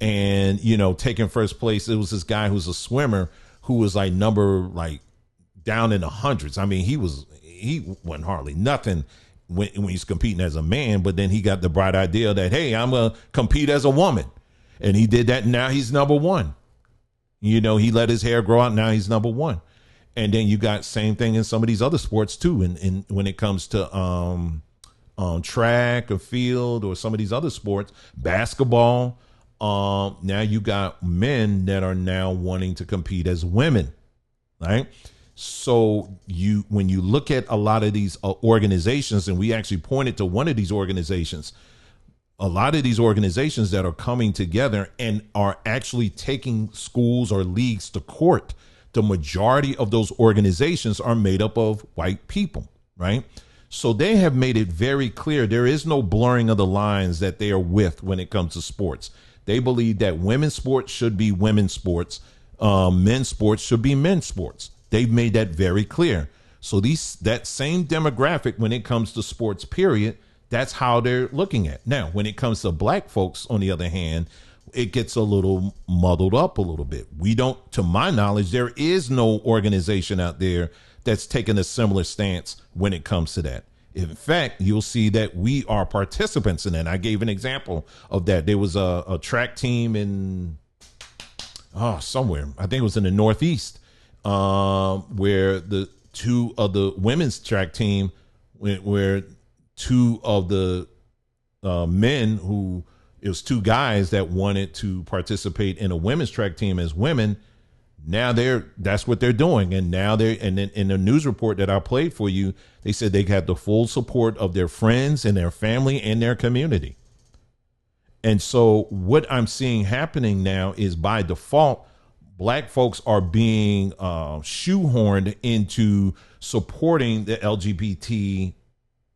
and taking first place. It was this guy who's a swimmer who was like down in the hundreds. I mean, he wasn't hardly nothing when he's competing as a man, but then he got the bright idea that, hey, I'm gonna compete as a woman, and he did that. And now he's number one. He let his hair grow out. Now he's number one. And then you got same thing in some of these other sports too. And when it comes to track or field or some of these other sports, basketball. Now you got men that are now wanting to compete as women, right? So when you look at a lot of these organizations, and we actually pointed to one of these organizations, a lot of these organizations that are coming together and are actually taking schools or leagues to court, the majority of those organizations are made up of white people, right? So they have made it very clear there is no blurring of the lines that they are with when it comes to sports. They believe that women's sports should be women's sports, men's sports should be men's sports. They've made that very clear. So that same demographic when it comes to sports, period, that's how they're looking at. Now, when it comes to black folks, on the other hand, it gets a little muddled up a little bit. We don't, to my knowledge, there is no organization out there that's taking a similar stance when it comes to that. In fact, you'll see that we are participants in it. I gave an example of that. There was a track team in somewhere, I think it was in the Northeast, where the two of the women's track team, where two of the men who, it was two guys that wanted to participate in a women's track team as women. Now that's what they're doing. And now and then in the news report that I played for you, they said they had the full support of their friends and their family and their community. And so what I'm seeing happening now is, by default, black folks are being shoehorned into supporting the LGBT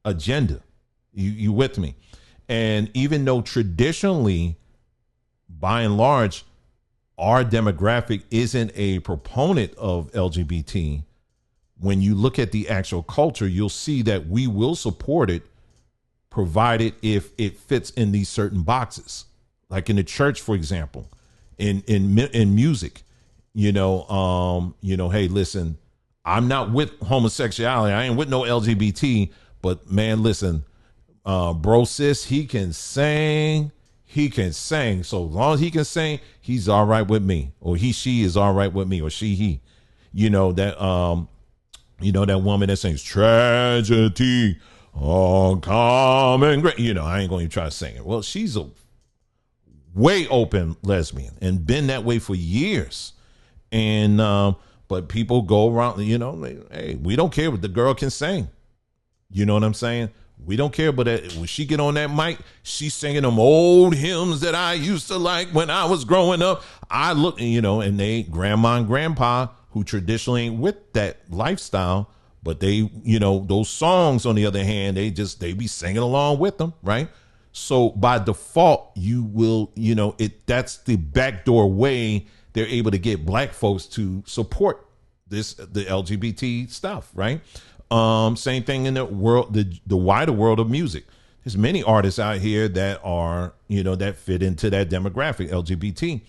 agenda. You with me? And even though traditionally, by and large, our demographic isn't a proponent of LGBT, when you look at the actual culture, you'll see that we will support it, provided if it fits in these certain boxes. Like in the church, for example, in music, hey, listen, I'm not with homosexuality. I ain't with no LGBT, but man, listen, bro, sis, he can sing. He can sing. So as long as he can sing, he's all right with me, or she is all right with me, or he. That woman that sings tragedy, oh, common great. I ain't going to try to sing it. Well, she's a way open lesbian and been that way for years. And but people go around, hey, we don't care what the girl can sing. You know what I'm saying? We don't care, but when she get on that mic, she's singing them old hymns that I used to like when I was growing up. I look, and they, grandma and grandpa, who traditionally ain't with that lifestyle, but they, those songs, on the other hand, they be singing along with them, right? So by default, you will, that's the backdoor way they're able to get black folks to support the LGBT stuff, right? Same thing in the world, the wider world of music. There's many artists out here that are, that fit into that demographic, LGBT.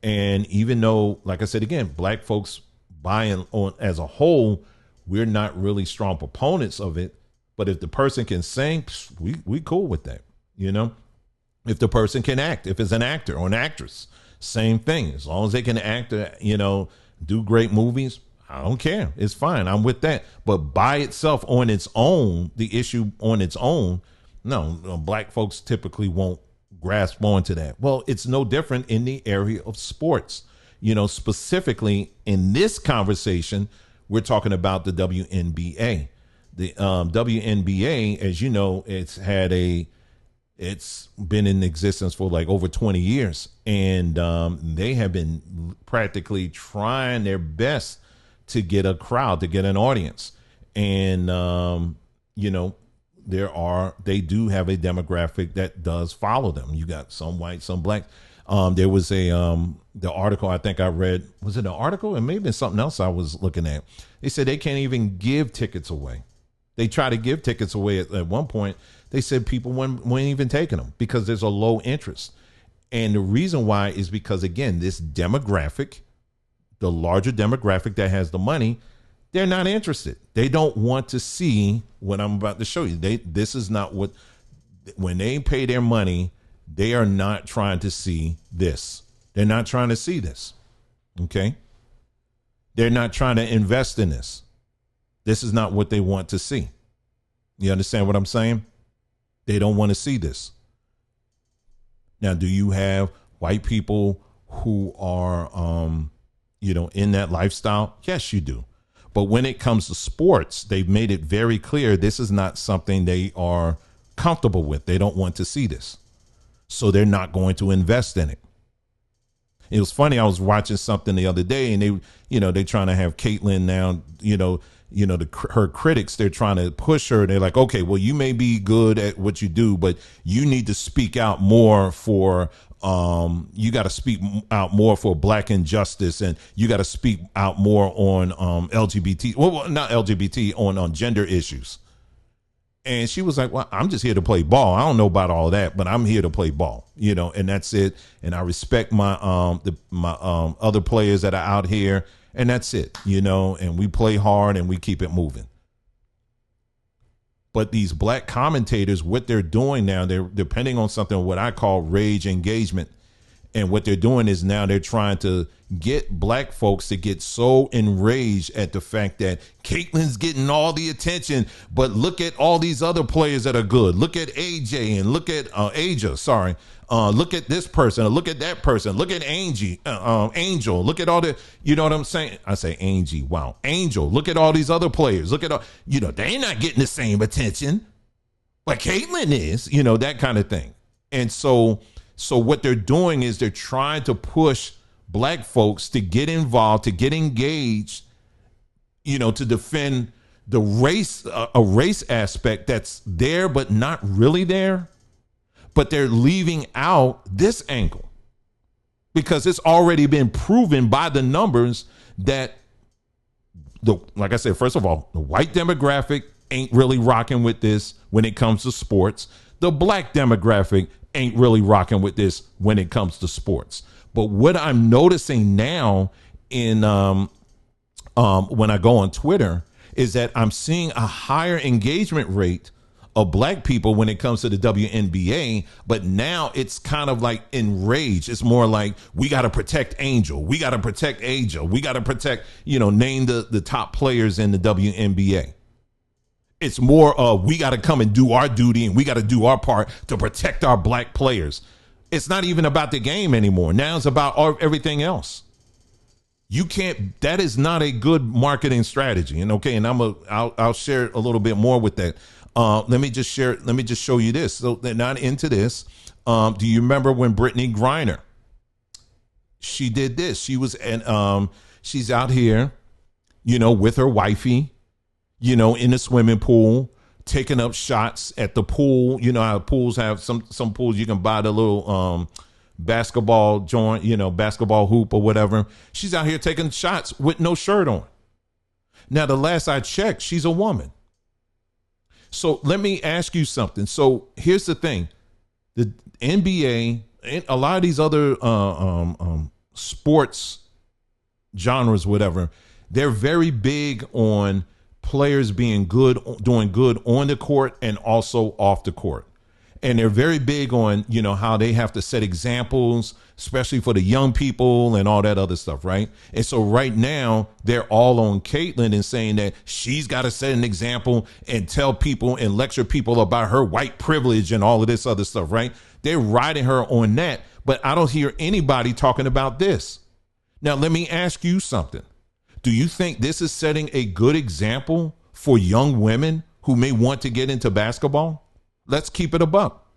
And even though, like I said, again, black folks buying on as a whole, we're not really strong proponents of it. But if the person can sing, we cool with that. If the person can act, if it's an actor or an actress, same thing. As long as they can act, do great movies, I don't care. It's fine. I'm with that. But by itself, on its own, the issue on its own, no, black folks typically won't grasp onto that. Well, it's no different in the area of sports. Specifically in this conversation, we're talking about the WNBA. The WNBA, as you know, it's been in existence for like over 20 years. And they have been practically trying their best to get a crowd, to get an audience. And, they do have a demographic that does follow them. You got some white, some black. There was the article I think I read, was it an article? And maybe something else I was looking at. They said they can't even give tickets away. They try to give tickets away at one point. They said people weren't even taking them because there's a low interest. And the reason why is because, again, this demographic, the larger demographic that has the money, they're not interested. They don't want to see what I'm about to show you. This is not what, when they pay their money, they are not trying to see this. They're not trying to see this. Okay. They're not trying to invest in this. This is not what they want to see. You understand what I'm saying? They don't want to see this. Now, do you have white people who are, in that lifestyle? Yes, you do. But when it comes to sports, they've made it very clear this is not something they are comfortable with. They don't want to see this. So they're not going to invest in it. It was funny. I was watching something the other day, and they're trying to have Caitlyn now, her critics, they're trying to push her. They're like, okay, well, you may be good at what you do, but you need to speak out more for, you got to speak out more for black injustice, and you got to speak out more on LGBT, well, not LGBT, on gender issues. And she was like, well, I'm just here to play ball. I don't know about all that, but I'm here to play ball, and that's it. And I respect my other players that are out here, and that's it, and we play hard and we keep it moving. But these black commentators, what they're doing now, they're depending on something, what I call rage engagement. And what they're doing is now they're trying to get black folks to get so enraged at the fact that Caitlyn's getting all the attention, but look at all these other players that are good. Look at AJ and look at Aja. Sorry. Look at this person. Look at that person. Look at Angel. Look at all the, you know what I'm saying? I say Angie. Wow. Angel. Look at all these other players. Look at all, they're not getting the same attention, but Caitlyn is, that kind of thing. And so what they're doing is they're trying to push black folks to get involved, to get engaged, to defend the race, a race aspect that's there, but not really there. But they're leaving out this angle because it's already been proven by the numbers that like I said, first of all, the white demographic ain't really rocking with this when it comes to sports. The black demographic ain't really rocking with this when it comes to sports. But what I'm noticing now in when I go on Twitter is that I'm seeing a higher engagement rate of black people when it comes to the WNBA, but now it's kind of like enraged. It's more like, we got to protect Angel. We got to protect Aja. We got to protect, name the top players in the WNBA. It's more of, we got to come and do our duty and we got to do our part to protect our black players. It's not even about the game anymore. Now it's about everything else. You can't, that is not a good marketing strategy. And okay, and I'll share a little bit more with that. Let me just show you this. So they're not into this. Do you remember when Brittany Griner, she did this? She was, and she's out here, with her wifey, in the swimming pool, taking up shots at the pool. You know how pools have some pools you can buy the little basketball joint, basketball hoop or whatever. She's out here taking shots with no shirt on. Now, the last I checked, she's a woman. So let me ask you something. So here's the thing. The NBA and a lot of these other sports genres, whatever, they're very big on players being good, doing good on the court and also off the court. And they're very big on, how they have to set examples, especially for the young people and all that other stuff, right? And so right now, they're all on Caitlyn and saying that she's got to set an example and tell people and lecture people about her white privilege and all of this other stuff, right? They're riding her on that, but I don't hear anybody talking about this. Now, let me ask you something. Do you think this is setting a good example for young women who may want to get into basketball? Let's keep it a buck.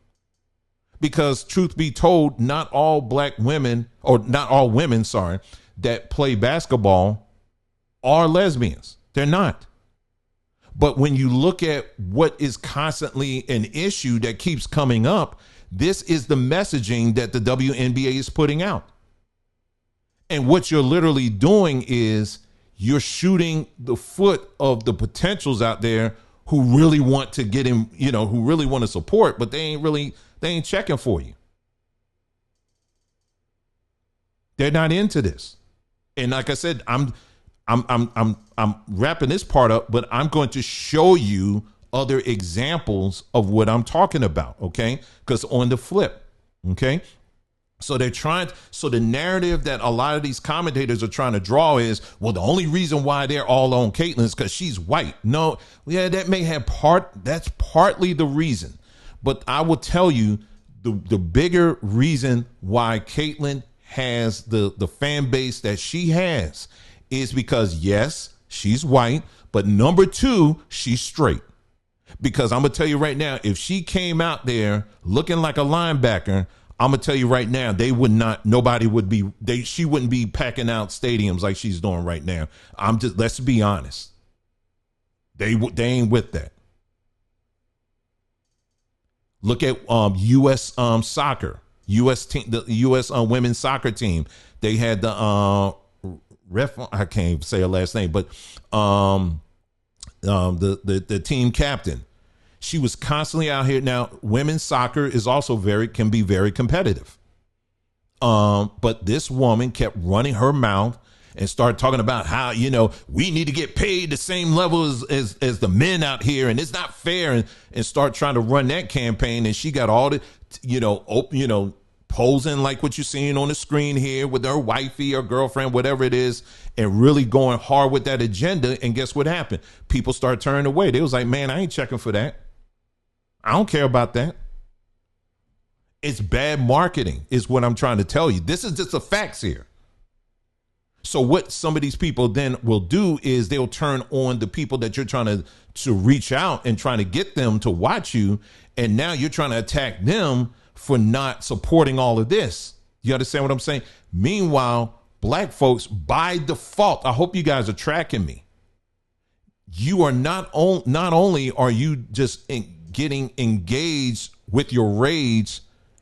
Because truth be told, not all black women, or not all women, that play basketball are lesbians. They're not. But when you look at what is constantly an issue that keeps coming up, this is the messaging that the WNBA is putting out. And what you're literally doing is you're shooting the foot of the potentials out there who really want to get in, who really want to support, but they ain't checking for you. They're not into this. And like I said, I'm wrapping this part up, but I'm going to show you other examples of what I'm talking about, okay? Because on the flip, okay? So the narrative that a lot of these commentators are trying to draw is, well, the only reason why they're all on Caitlyn is because she's white. No, yeah, that's partly the reason. But I will tell you the bigger reason why Caitlyn has the fan base that she has is because, yes, she's white, but number two, she's straight. Because I'm going to tell you right now, if she came out there looking like a linebacker, I'm going to tell you right now, she wouldn't be packing out stadiums like she's doing right now. Let's be honest. They ain't with that. Look at U.S. Soccer, U.S. team, the U.S. Women's soccer team. They had the I can't even say her last name, but the team captain. She was constantly out here. Now, women's soccer is also can be very competitive. But this woman kept running her mouth and started talking about how, we need to get paid the same level as the men out here, and it's not fair, and start trying to run that campaign. And she got all the, posing like what you're seeing on the screen here with her wifey or girlfriend, whatever it is, and really going hard with that agenda. And guess what happened? People start turning away. They was like, man, I ain't checking for that. I don't care about that. It's bad marketing is what I'm trying to tell you. This is just the facts here. So what some of these people then will do is they'll turn on the people that you're trying to reach out and trying to get them to watch you. And now you're trying to attack them for not supporting all of this. You understand what I'm saying? Meanwhile, black folks, by default, I hope you guys are tracking me. You are not only are you just getting engaged with your rage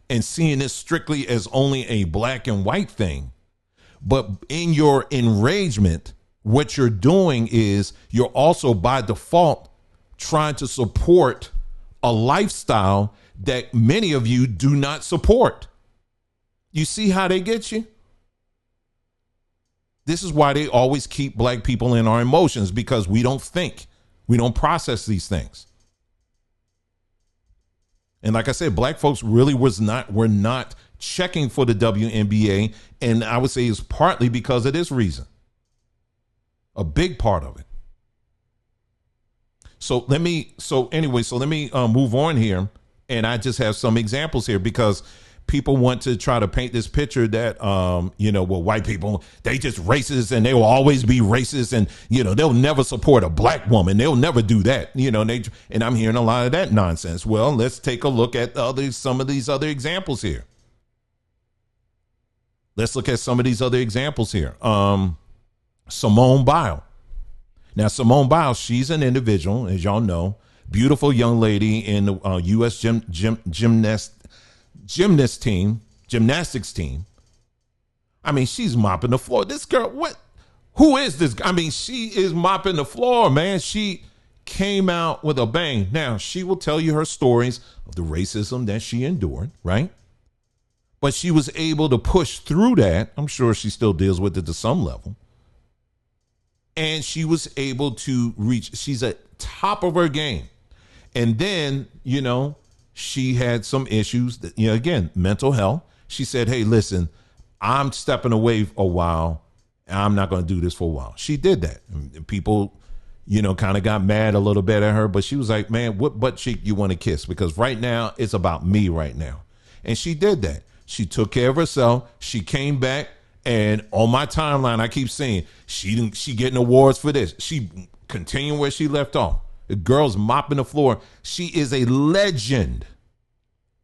and seeing this strictly as only a black and white thing, but in your enragement, what you're doing is you're also by default trying to support a lifestyle that many of you do not support. You see how they get you? This is why they always keep black people in our emotions, because we don't think, we don't process these things. And like I said, black folks really were not checking for the WNBA. And I would say it's partly because of this reason. A big part of it. So let me move on here. And I just have some examples here because people want to try to paint this picture that, white people, they just racist and they will always be racist, and, they'll never support a black woman. They'll never do that. And I'm hearing a lot of that nonsense. Well, let's take a look at some of these other examples here. Let's look at some of these other examples here. Simone Biles. Now, Simone Biles, she's an individual, as y'all know, beautiful young lady in the U.S. gymnastics team. I mean, she's mopping the floor. This girl, who is this? I mean, she is mopping the floor, man. She came out with a bang. Now, she will tell you her stories of the racism that she endured, right? But she was able to push through that. I'm sure she still deals with it to some level. And she was able to she's at top of her game. And then, she had some issues that, again, mental health. She said, hey, listen, I'm stepping away a while. I'm not going to do this for a while. She did that. And people, kind of got mad a little bit at her, but she was like, man, what butt cheek you want to kiss? Because right now it's about me right now. And she did that. She took care of herself. She came back, and on my timeline, I keep saying she getting awards for this. She continuing where she left off. The girl's mopping the floor. She is a legend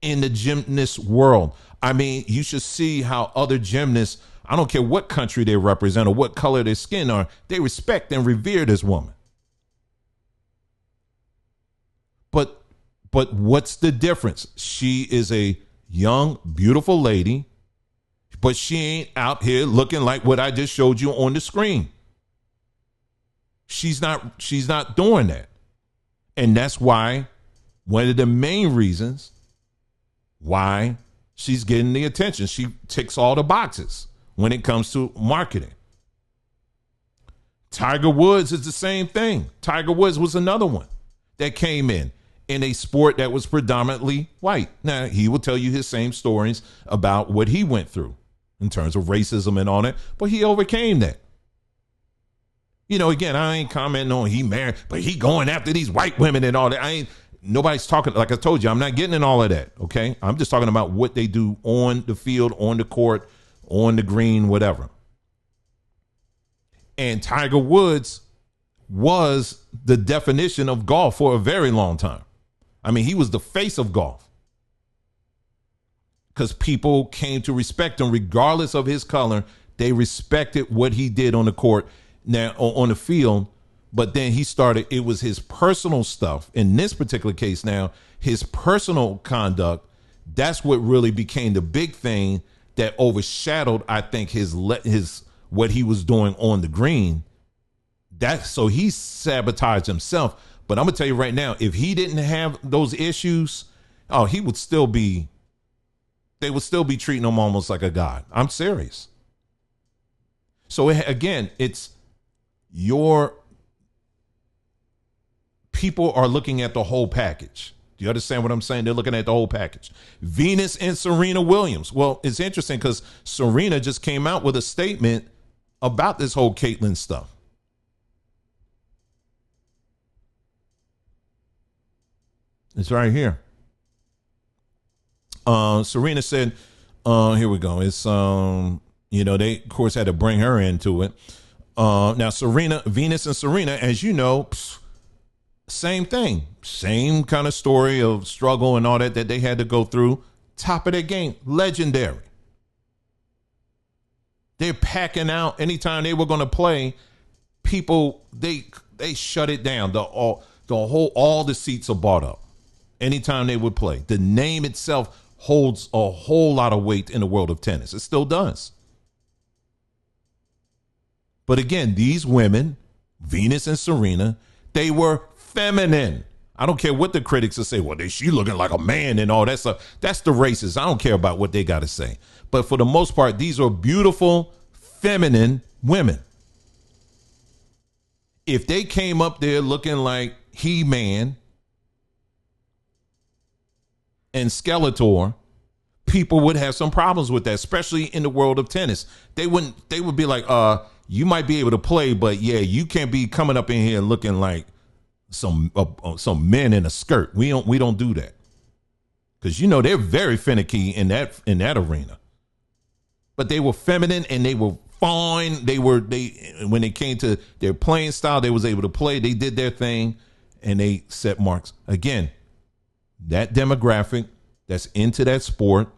in the gymnast world. I mean, you should see how other gymnasts, I don't care what country they represent or what color their skin are, they respect and revere this woman. But what's the difference? She is a young, beautiful lady, but she ain't out here looking like what I just showed you on the screen. She's not doing that. And that's why one of the main reasons why she's getting the attention. She ticks all the boxes when it comes to marketing. Tiger Woods is the same thing. Tiger Woods was another one that came in a sport that was predominantly white. Now, he will tell you his same stories about what he went through in terms of racism and all that, but he overcame that. You know, again, I ain't commenting on he married, but he going after these white women and all that. Nobody's talking, like I told you, I'm not getting in all of that, okay? I'm just talking about what they do on the field, on the court, on the green, whatever. And Tiger Woods was the definition of golf for a very long time. I mean, he was the face of golf because people came to respect him regardless of his color. They respected what he did on the court, now on the field. But then he started, it was his personal stuff. In this particular case now, his personal conduct, that's what really became the big thing that overshadowed, I think, his what he was doing on the green. So he sabotaged himself. But I'm gonna tell you right now, if he didn't have those issues, they would still be treating him almost like a god. I'm serious. So again, it's your people are looking at the whole package. Do you understand what I'm saying? They're looking at the whole package. Venus and Serena Williams. Well, it's interesting because Serena just came out with a statement about this whole Caitlyn stuff. It's right here. Serena said, here we go. It's, they of course had to bring her into it. Now Venus and Serena, as you know, same thing, same kind of story of struggle and all that they had to go through. Top of their game, legendary. They're packing out anytime they were going to play. People, they shut it down. All the seats are bought up. Anytime they would play, the name itself holds a whole lot of weight in the world of tennis. It still does. But again, these women, Venus and Serena, they were feminine. I don't care what the critics will say. Well, she looking like a man and all that stuff. That's the racists. I don't care about what they got to say. But for the most part, these are beautiful, feminine women. If they came up there looking like He-Man and Skeletor, people would have some problems with that, especially in the world of tennis. They would be like, you might be able to play, but yeah, you can't be coming up in here looking like some men in a skirt. We don't do that. Because they're very finicky in that arena. But they were feminine and they were fine. When it came to their playing style, they was able to play. They did their thing and they set marks. Again, that demographic that's into that sport,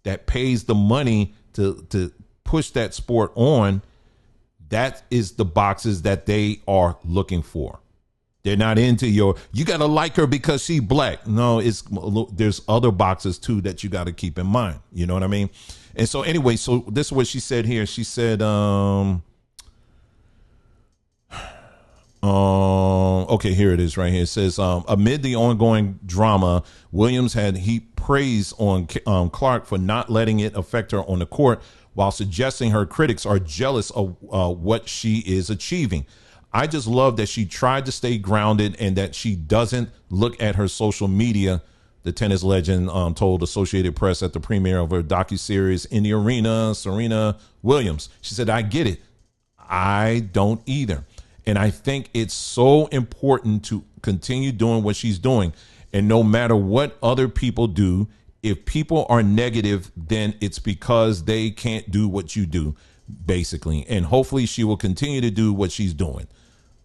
that pays the money to push that sport on, that is the boxes that they are looking for. They're not into you got to like her because she's black. No, there's other boxes too that you got to keep in mind. You know what I mean? And so anyway, so this is what she said here. She said, okay, here it is right here. It says, amid the ongoing drama, Williams had heaped praise on Clark for not letting it affect her on the court, while suggesting her critics are jealous of what she is achieving. I just love that she tried to stay grounded and that she doesn't look at her social media, the tennis legend told Associated Press at the premiere of her docuseries In the Arena, Serena Williams. She said, I get it. I don't either. And I think it's so important to continue doing what she's doing. And no matter what other people do, if people are negative, then it's because they can't do what you do, basically. And hopefully she will continue to do what she's doing.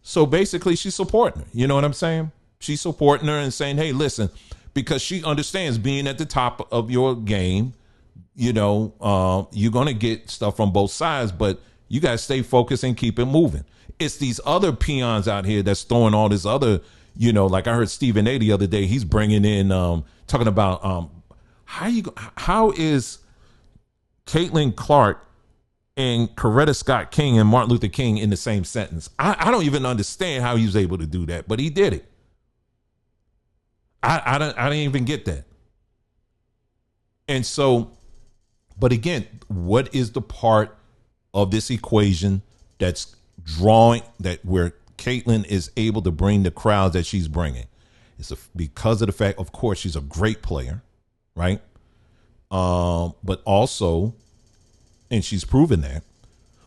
So basically she's supporting her. You know what I'm saying? She's supporting her and saying, hey, listen, because she understands being at the top of your game, you're going to get stuff from both sides, but you got to stay focused and keep it moving. It's these other peons out here that's throwing all this other, like I heard Stephen A the other day, he's bringing in, talking about how is Caitlin Clark and Coretta Scott King and Martin Luther King in the same sentence? I don't even understand how he was able to do that, but he did it. I didn't even get that. And so, but again, what is the part of this equation that's drawing that where Caitlyn is able to bring the crowds that she's bringing. It's because of the fact, of course, she's a great player, right? But also, and she's proven that,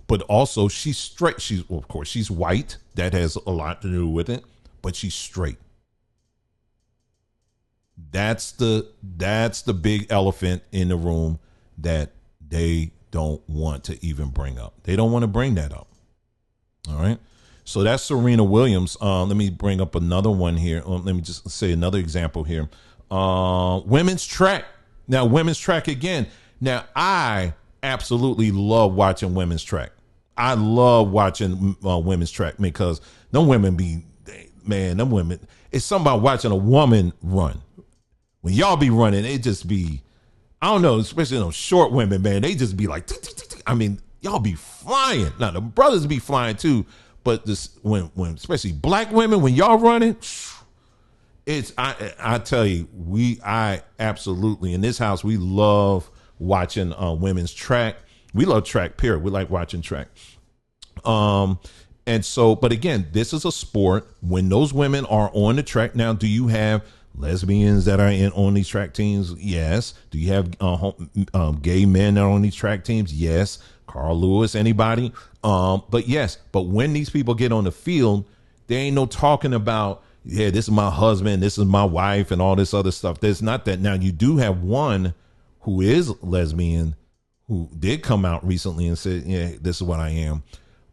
but also she's straight. Of course, she's white. That has a lot to do with it, but she's straight. That's the big elephant in the room that they don't want to even bring up. They don't want to bring that up. All right. So that's Serena Williams. Let me bring up another one here. Let me just say another example here. Women's track. Now, women's track again. Now, I absolutely love watching women's track. I love watching women's track because them women them women, it's something about watching a woman run. When y'all be running, it just be, I don't know, especially those short women, man, they just be like, I mean, y'all be flying. Now, the brothers be flying too, but this when especially black women, when y'all running, it's, I tell you, I absolutely, in this house, we love watching women's track. We love track, period. We like watching track. And so, but again, this is a sport. When those women are on the track, now, do you have lesbians that are on these track teams? Yes. Do you have gay men that are on these track teams? Yes. Carl Lewis, anybody? But yes, but when these people get on the field, there ain't no talking about, yeah, this is my husband, this is my wife, and all this other stuff. There's not that. Now, you do have one who is lesbian who did come out recently and said, yeah, this is what I am.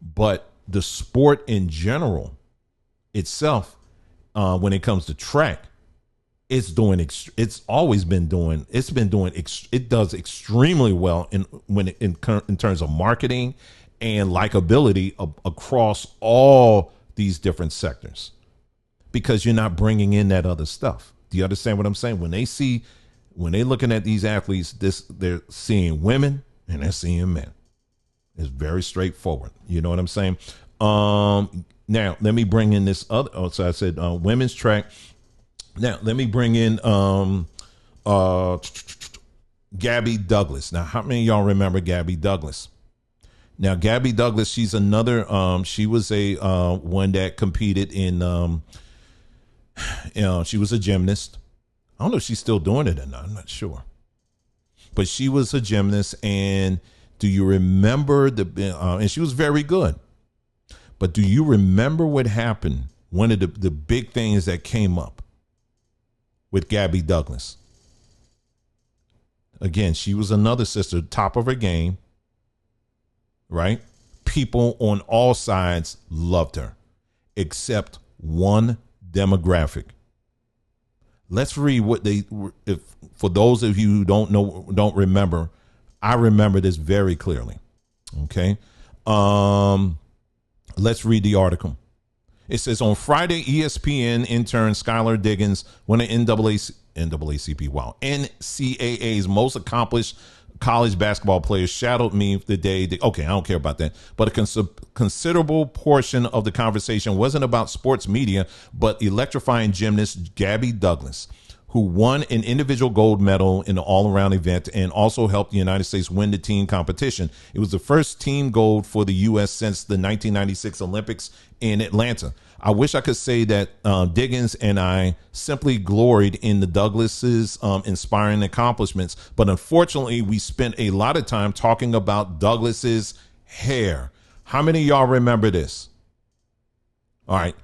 But the sport in general itself, when it comes to track, it does extremely well in terms of marketing and likability across all these different sectors, because you're not bringing in that other stuff. Do you understand what I'm saying? When they're looking at these athletes, they're seeing women and they're seeing men. It's very straightforward. You know what I'm saying? Now let me bring in this other. Oh, so I said women's track. Now let me bring in Gabby Douglas. Now, how many of y'all remember Gabby Douglas? Now, Gabby Douglas, she's another. She was a one that competed in. She was a gymnast. I don't know if she's still doing it or not. I'm not sure, but she was a gymnast. And do you remember and she was very good. But do you remember what happened? One of the big things that came up with Gabby Douglas. Again, she was another sister, top of her game, right? People on all sides loved her, except one demographic. Let's read what for those of you who don't remember, I remember this very clearly. Okay. Let's read the article. It says, on Friday, ESPN intern Skylar Diggins, one of NCAA's most accomplished college basketball players, shadowed me the day. Okay, I don't care about that. But a considerable portion of the conversation wasn't about sports media, but electrifying gymnast Gabby Douglas, who won an individual gold medal in the all-around event and also helped the United States win the team competition. It was the first team gold for the U.S. since the 1996 Olympics in Atlanta. I wish I could say that Diggins and I simply gloried in the Douglas's inspiring accomplishments, but unfortunately, we spent a lot of time talking about Douglas's hair. How many of y'all remember this? All right.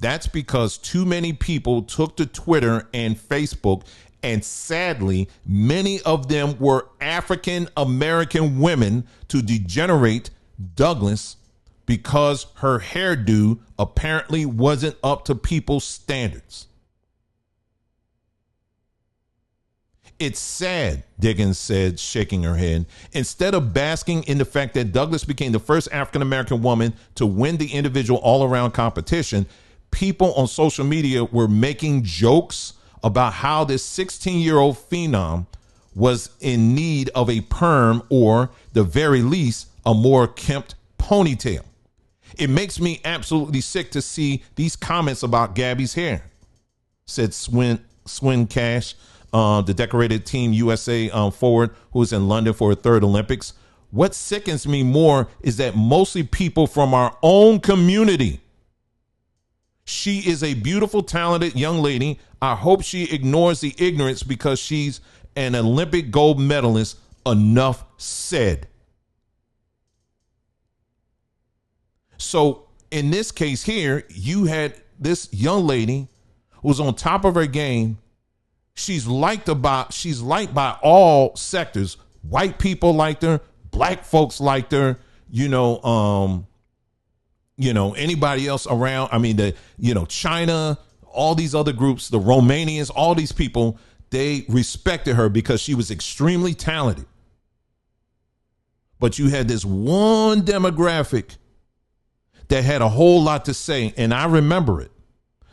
That's because too many people took to Twitter and Facebook, and sadly, many of them were African American women, to degenerate Douglas because her hairdo apparently wasn't up to people's standards. It's sad, Diggins said, shaking her head. Instead of basking in the fact that Douglas became the first African-American woman to win the individual all-around competition, people on social media were making jokes about how this 16-year-old phenom was in need of a perm, or the very least, a more kempt ponytail. It makes me absolutely sick to see these comments about Gabby's hair, said Swin Cash, the decorated Team USA forward who was in London for her third Olympics. What sickens me more is that mostly people from our own community. She is a beautiful, talented young lady. I hope she ignores the ignorance because she's an Olympic gold medalist. Enough said. So in this case here, you had this young lady who was on top of her game. She's liked by all sectors. White people liked her, black folks liked her, anybody else around. I mean, China, all these other groups, the Romanians, all these people, they respected her because she was extremely talented. But you had this one demographic that had a whole lot to say, and I remember it.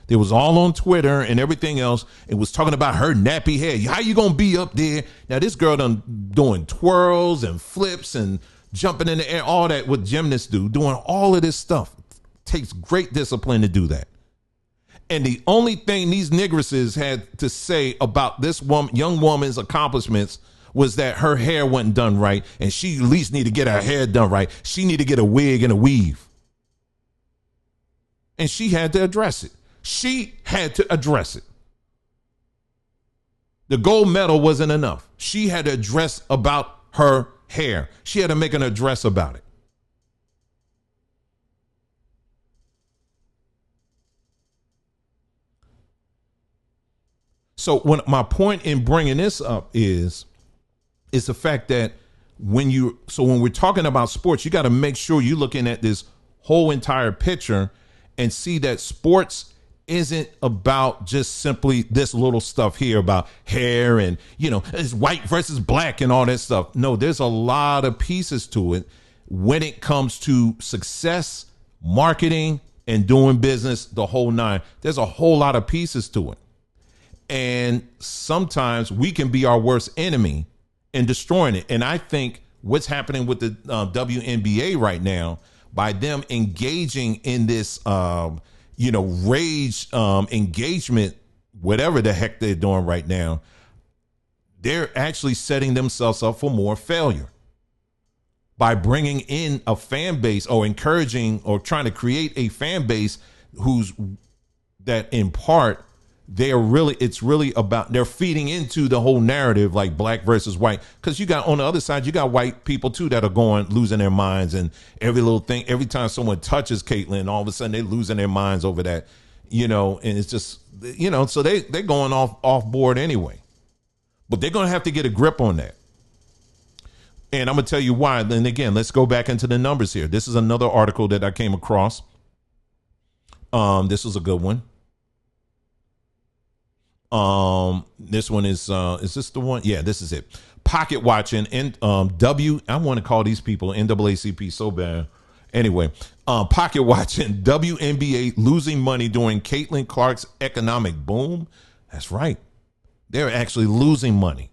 It was all on Twitter and everything else. It was talking about her nappy hair. How you gonna be up there? Now this girl done doing twirls and flips and jumping in the air, all that what gymnasts do, doing all of this stuff. Takes great discipline to do that. And the only thing these nigresses had to say about this young woman's accomplishments was that her hair wasn't done right, and she at least need to get her hair done right. She need to get a wig and a weave. And she had to address it. She had to address it. The gold medal wasn't enough. She had to address about her hair. She had to make an address about it. So my point in bringing this up is the fact that when we're talking about sports, you got to make sure you're looking at this whole entire picture and see that sports isn't about just simply this little stuff here about hair and, it's white versus black and all that stuff. No, there's a lot of pieces to it when it comes to success, marketing, and doing business, the whole nine. There's a whole lot of pieces to it. And sometimes we can be our worst enemy in destroying it. And I think what's happening with the WNBA right now, by them engaging in this, rage engagement, whatever the heck they're doing right now, they're actually setting themselves up for more failure by bringing in a fan base or encouraging or trying to create a fan base that in part it's really about, they're feeding into the whole narrative like black versus white, because you got on the other side, you got white people too that are losing their minds, and every little thing, every time someone touches Caitlyn, all of a sudden they're losing their minds over that, and it's just, so they're going off board anyway, but they're going to have to get a grip on that. And I'm going to tell you why. Then again, let's go back into the numbers here. This is another article that I came across. This was a good one. This one is this the one? Yeah, this is it. Pocket watching and I want to call these people NAACP so bad. Anyway, pocket watching WNBA losing money during Caitlin Clark's economic boom. That's right. They're actually losing money.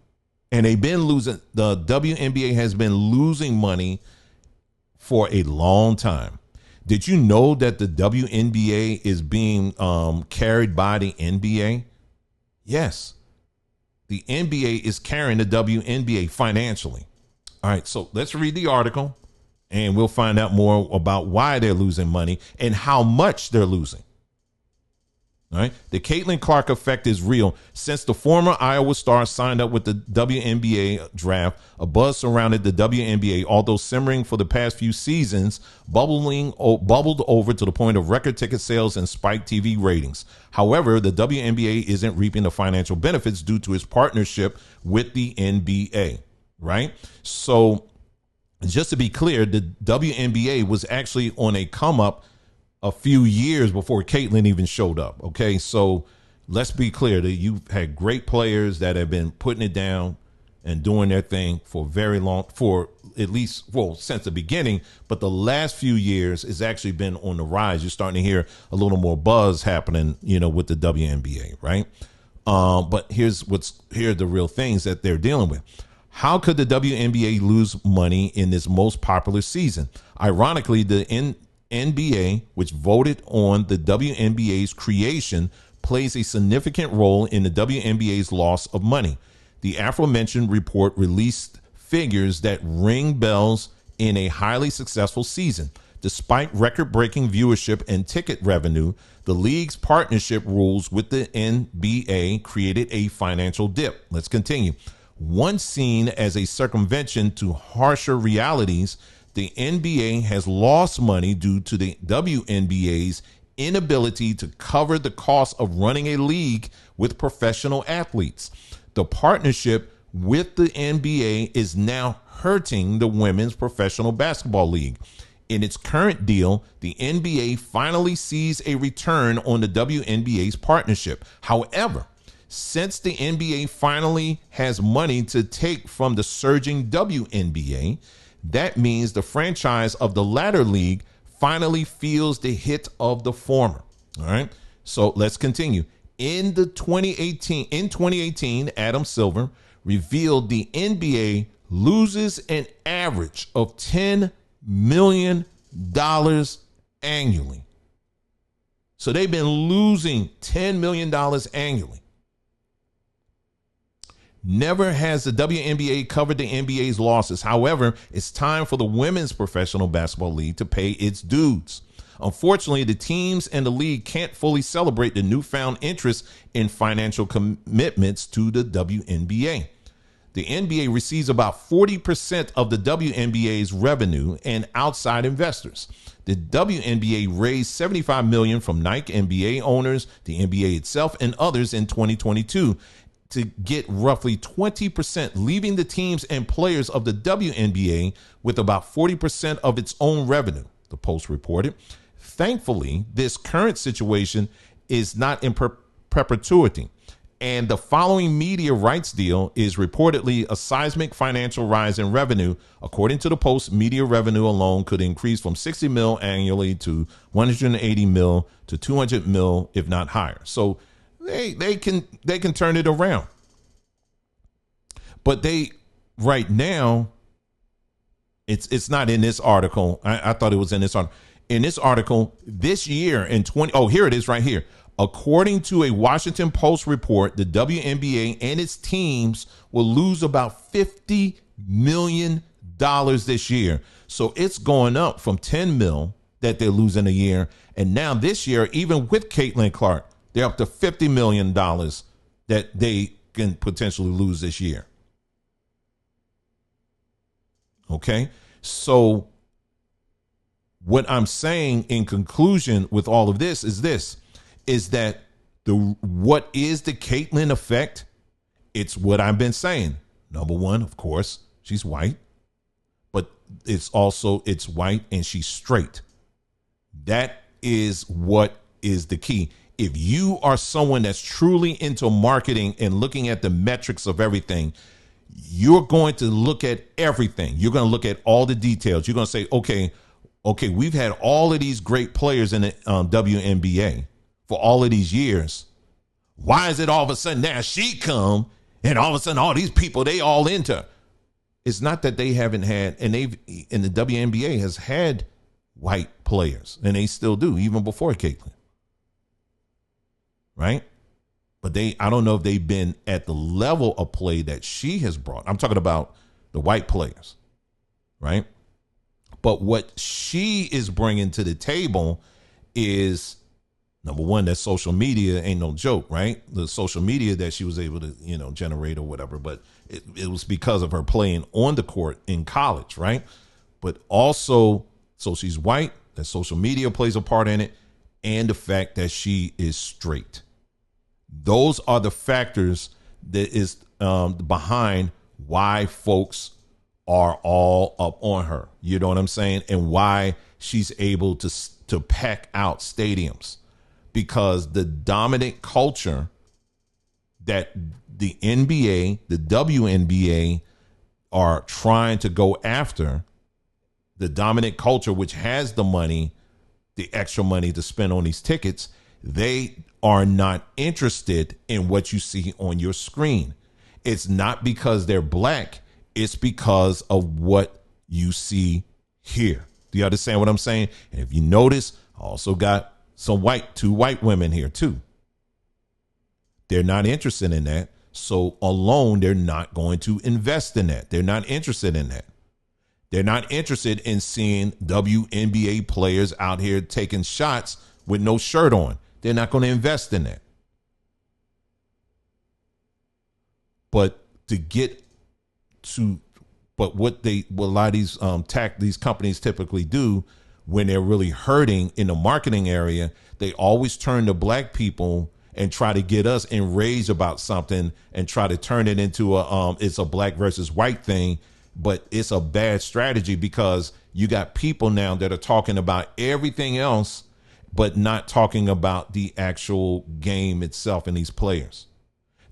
And they've been losing, the WNBA has been losing money for a long time. Did you know that the WNBA is being carried by the NBA? Yes, the NBA is carrying the WNBA financially. All right, so let's read the article and we'll find out more about why they're losing money and how much they're losing. All right, the Caitlin Clark effect is real. Since the former Iowa star signed up with the WNBA draft, a buzz surrounded the WNBA, although simmering for the past few seasons, bubbled over to the point of record ticket sales and spiked TV ratings. However, the WNBA isn't reaping the financial benefits due to its partnership with the NBA, right? So just to be clear, the WNBA was actually on a come up a few years before Caitlyn even showed up. Okay, so let's be clear that you've had great players that have been putting it down and doing their thing for very long, since the beginning. But the last few years has actually been on the rise. You're starting to hear a little more buzz happening, with the WNBA, right? But here are the real things that they're dealing with. How could the WNBA lose money in this most popular season? Ironically, the NBA, which voted on the WNBA's creation, plays a significant role in the WNBA's loss of money. The aforementioned report released figures that ring bells in a highly successful season. Despite record-breaking viewership and ticket revenue, the league's partnership rules with the NBA created a financial dip. Let's continue. Once seen as a circumvention to harsher realities, the NBA has lost money due to the WNBA's inability to cover the cost of running a league with professional athletes. The partnership with the NBA is now hurting the Women's Professional Basketball League. In its current deal, the NBA finally sees a return on the WNBA's partnership. However, since the NBA finally has money to take from the surging WNBA, that means the franchise of the latter league finally feels the hit of the former. All right. So let's continue. In 2018, Adam Silver revealed the NBA loses an average of $10 million annually. So they've been losing $10 million annually. Never has the WNBA covered the NBA's losses. However, it's time for the Women's Professional Basketball League to pay its dues. Unfortunately, the teams and the league can't fully celebrate the newfound interest in financial commitments to the WNBA. The NBA receives about 40% of the WNBA's revenue and outside investors. The WNBA raised $75 million from Nike NBA owners, the NBA itself, and others in 2022 to get roughly 20%, leaving the teams and players of the WNBA with about 40% of its own revenue, the Post reported. Thankfully, this current situation is not in perpetuity, and the following media rights deal is reportedly a seismic financial rise in revenue. According to the Post, media revenue alone could increase from $60 million annually to $180 million to $200 million, if not higher. So they can turn it around. But they right now, it's not in this article. I thought it was in this article. In this article, this year in here it is right here. According to a Washington Post report, the WNBA and its teams will lose about $50 million this year. So it's going up from $10 million that they're losing a year. And now this year, even with Caitlin Clark, they're up to $50 million that they can potentially lose this year. Okay. So what I'm saying in conclusion with all of this is that what is the Caitlyn effect? It's what I've been saying. Number one, of course, she's white, but it's white and she's straight. That is what is the key. If you are someone that's truly into marketing and looking at the metrics of everything, you're going to look at everything. You're going to look at all the details. You're going to say, okay, we've had all of these great players in the WNBA for all of these years. Why is it all of a sudden now she come and all of a sudden all these people, they all into? It's not that they haven't had, and the WNBA has had white players, and they still do, even before Caitlyn. Right? But I don't know if they've been at the level of play that she has brought. I'm talking about the white players. Right? But what she is bringing to the table is, number one, that social media ain't no joke, right? The social media that she was able to, generate or whatever. But it was because of her playing on the court in college, right? But also, so she's white, that social media plays a part in it, and the fact that she is straight. Those are the factors that is behind why folks are all up on her. You know what I'm saying? And why she's able to pack out stadiums, because the dominant culture that the NBA, the WNBA are trying to go after, the dominant culture, which has the money, the extra money to spend on these tickets, they are not interested in what you see on your screen. It's not because they're black. It's because of what you see here. Do you understand what I'm saying? And if you notice, I also got two white women here too. They're not interested in that. So alone, they're not going to invest in that. They're not interested in that. They're not interested in seeing WNBA players out here taking shots with no shirt on. They're not going to invest in that. But to get to, but what a lot of these companies typically do when they're really hurting in the marketing area, they always turn to black people and try to get us enraged about something and try to turn it into it's a black versus white thing. But it's a bad strategy because you got people now that are talking about everything else, but not talking about the actual game itself and these players.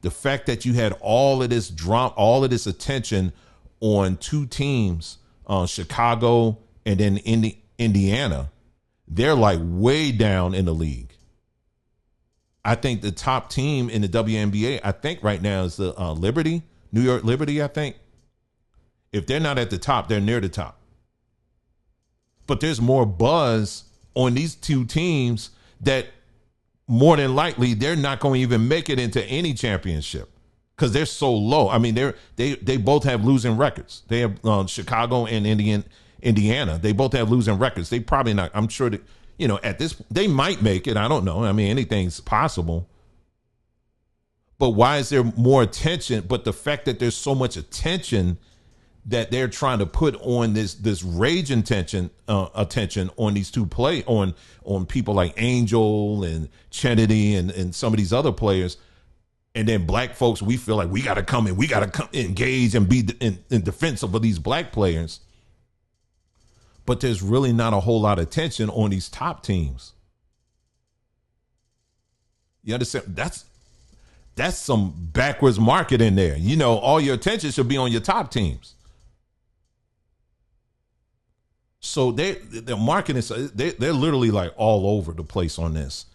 The fact that you had all of this drama, all of this attention on two teams, Chicago and then Indiana, they're like way down in the league. I think the top team in the WNBA, I think right now is the Liberty, New York Liberty, I think. If they're not at the top, they're near the top. But there's more buzz on these two teams that more than likely they're not going to even make it into any championship because they're so low. I mean, they both have losing records. They have Chicago and Indiana. They both have losing records. They probably not. I'm sure that, at this, they might make it. I don't know. I mean, anything's possible. But why is there more attention? But the fact that there's so much attention that they're trying to put on this rage attention on these two on people like Angel and Kennedy and some of these other players. And then black folks, we feel like we got to come engage and be in defense of these black players. But there's really not a whole lot of attention on these top teams. You understand? That's some backwards market in there. All your attention should be on your top teams. So their marketing, they're literally like all over the place on this.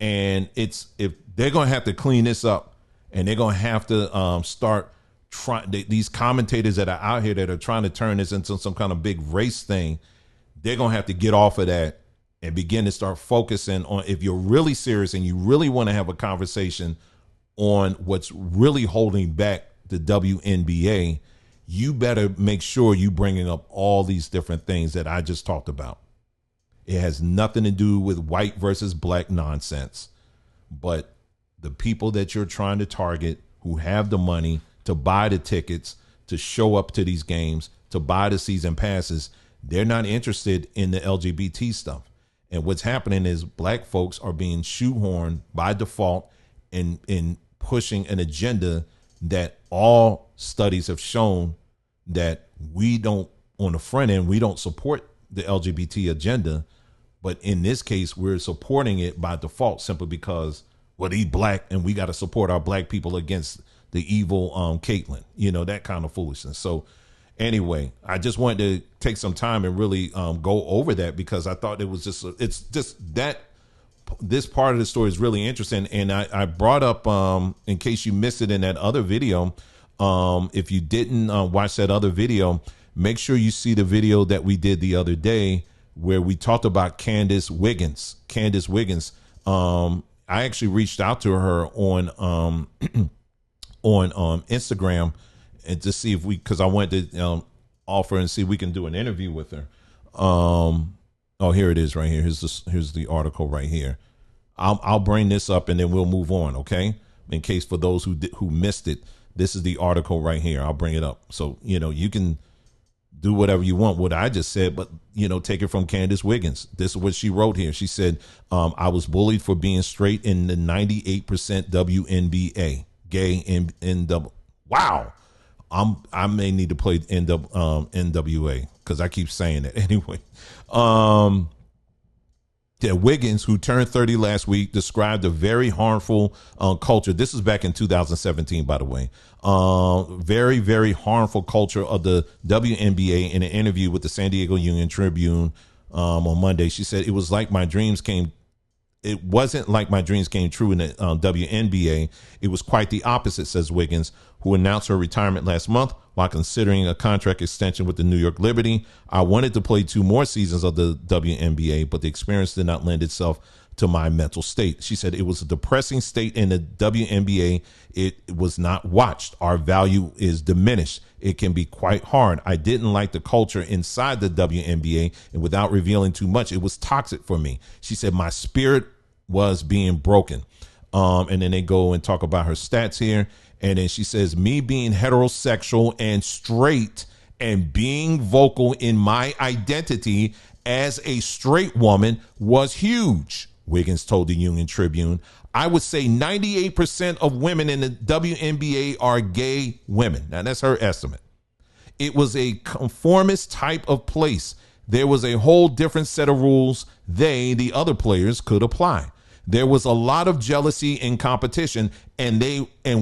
And if they're going to have to clean this up and they're going to have to start trying, these commentators that are out here that are trying to turn this into some kind of big race thing, they're going to have to get off of that and begin to start focusing on, if you're really serious and you really want to have a conversation on what's really holding back the WNBA, you better make sure you bringing up all these different things that I just talked about. It has nothing to do with white versus black nonsense, but the people that you're trying to target who have the money to buy the tickets, to show up to these games, to buy the season passes, they're not interested in the LGBT stuff. And what's happening is black folks are being shoehorned by default in pushing an agenda that all studies have shown that we don't, on the front end, we don't support the LGBT agenda. But in this case, we're supporting it by default simply because, well, he's black and we got to support our black people against the evil Caitlyn, that kind of foolishness. So anyway, I just wanted to take some time and really go over that because I thought it was it's just that this part of the story is really interesting. And I brought up, in case you missed it in that other video, if you didn't watch that other video, make sure you see the video that we did the other day where we talked about Candace Wiggins. I actually reached out to her on Instagram and to see if because I wanted to offer and see if we can do an interview with her. Here it is right here. Here's the article right here. I'll bring this up and then we'll move on. Okay. In case for those who missed it, this is the article right here. I'll bring it up. So, you can do whatever you want, what I just said, but, take it from Candace Wiggins. This is what she wrote here. She said, I was bullied for being straight in the 98% WNBA, gay NW. Wow. I may need to play NWA because I keep saying it anyway. Wiggins, who turned 30 last week, described a very harmful culture. This is back in 2017, by the way. Very, very harmful culture of the WNBA in an interview with the San Diego Union Tribune on Monday. She said, it wasn't like my dreams came true in the WNBA. It was quite the opposite, says Wiggins, who announced her retirement last month while considering a contract extension with the New York Liberty. I wanted to play 2 more seasons of the WNBA, but the experience did not lend itself to my mental state. She said it was a depressing state in the WNBA. It was not watched. Our value is diminished. It can be quite hard. I didn't like the culture inside the WNBA, and without revealing too much, it was toxic for me. She said my spirit was being broken. And then they go and talk about her stats here. And then she says, me being heterosexual and straight and being vocal in my identity as a straight woman was huge, Wiggins told the Union Tribune. I would say 98% of women in the WNBA are gay women. Now, that's her estimate. It was a conformist type of place. There was a whole different set of rules the other players, could apply. There was a lot of jealousy and competition, and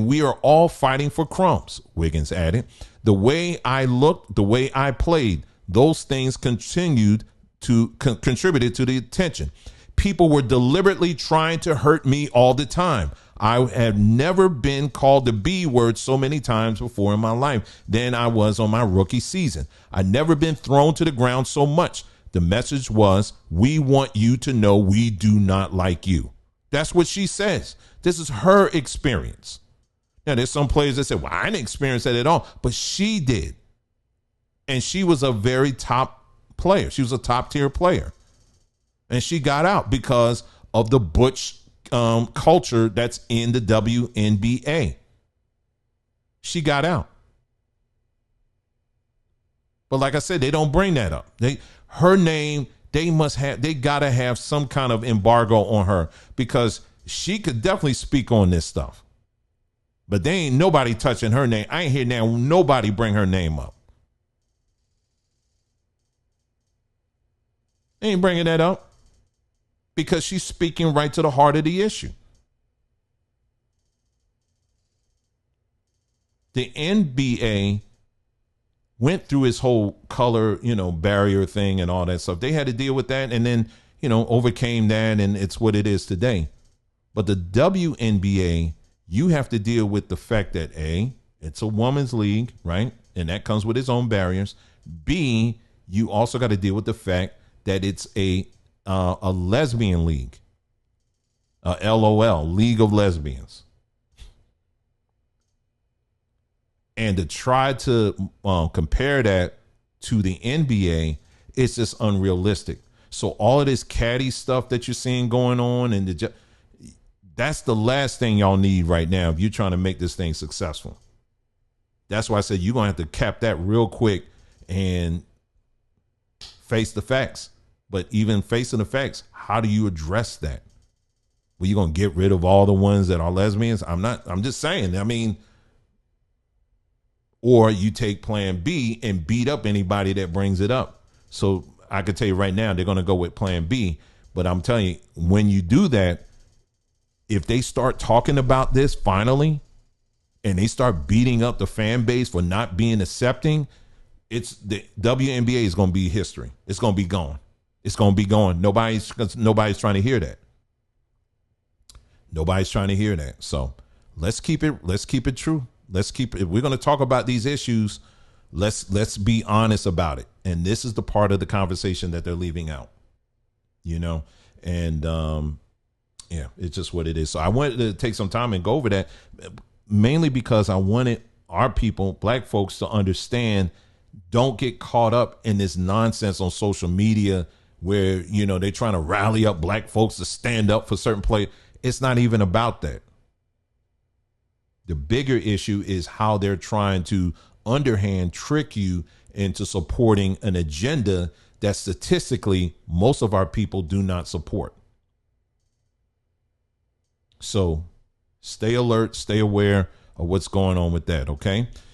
we are all fighting for crumbs, Wiggins added. The way I looked, the way I played, those things contributed to the attention. People were deliberately trying to hurt me all the time. I have never been called the B word so many times before in my life than I was on my rookie season. I've never been thrown to the ground so much. The message was, we want you to know we do not like you. That's what she says. This is her experience. Now, there's some players that say, well, I didn't experience that at all, but she did. And she was a very top player. She was a top tier player. And she got out because of the butch culture that's in the WNBA. She got out. But like I said, they don't bring that up. Her name, they gotta have some kind of embargo on her because she could definitely speak on this stuff. But they ain't nobody touching her name. I ain't hear now nobody bring her name up. They ain't bringing that up because she's speaking right to the heart of the issue. The NBA went through his whole color, barrier thing and all that stuff. They had to deal with that and then, overcame that, and it's what it is today. But the WNBA, you have to deal with the fact that A, it's a woman's league, right? And that comes with its own barriers. B, you also got to deal with the fact that it's a lesbian league, LOL, League of Lesbians. And to try to compare that to the NBA, it's just unrealistic. So all of this catty stuff that you're seeing going on, and that's the last thing y'all need right now if you're trying to make this thing successful. That's why I said you're going to have to cap that real quick and face the facts. But even facing the facts, how do you address that? Well, you're going to get rid of all the ones that are lesbians? I'm just saying. I mean, or you take plan B and beat up anybody that brings it up. So I could tell you right now, they're going to go with plan B. But I'm telling you, when you do that, if they start talking about this finally, and they start beating up the fan base for not being accepting, it's the WNBA is going to be history. It's going to be gone. It's going to be gone. Nobody's trying to hear that. Nobody's trying to hear that. So let's keep it true. If we're going to talk about these issues, let's be honest about it. And this is the part of the conversation that they're leaving out, and yeah, it's just what it is. So I wanted to take some time and go over that, mainly because I wanted our people, black folks, to understand, don't get caught up in this nonsense on social media where, they're trying to rally up black folks to stand up for certain players. It's not even about that. The bigger issue is how they're trying to underhand trick you into supporting an agenda that statistically most of our people do not support. So stay alert, stay aware of what's going on with that, okay?